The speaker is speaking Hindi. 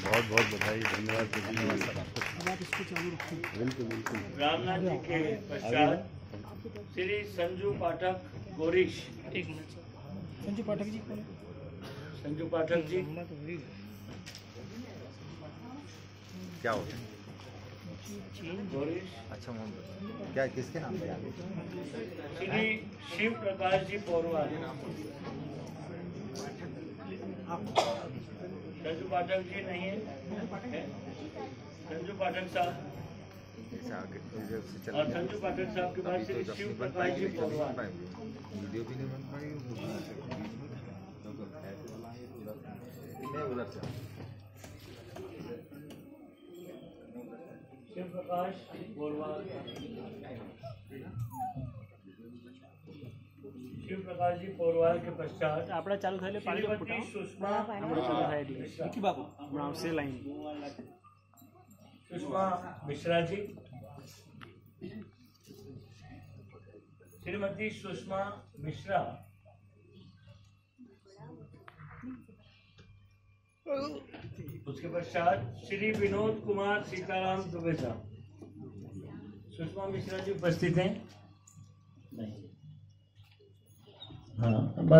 बहुत बहुत बधाई, धन्यवाद। रामनाथ जी के पश्चात श्री संजू पाठक गोरीश। एक मिनट सर, संजू पाठक जी कौन है? संजू पाठक जी क्या होता है? गोरीश। अच्छा क्या किसके नाम पे? श्री शिव प्रकाश जी पौरवाल। संजू पाठक जी नहीं है? संजू पाठक साहब और संजू पाठक साहब के बाद श्री शिव प्रकाश जी पौरवाल। वीडियो भी नहीं बन पाई उधर से। शिव प्रकाश पौरवाल, शिव प्रकाश जी पौरवाल के पश्चात आपड़ा चालू थायले पाणी श्रीमती सुषमा से लाइन सुषमा मिश्रा जी। श्रीमती सुषमा मिश्रा, उसके पश्चात श्री विनोद कुमार सीताराम दुबे साहब। सुषमा मिश्रा जी उपस्थित हैं? नहीं। हाँ, अब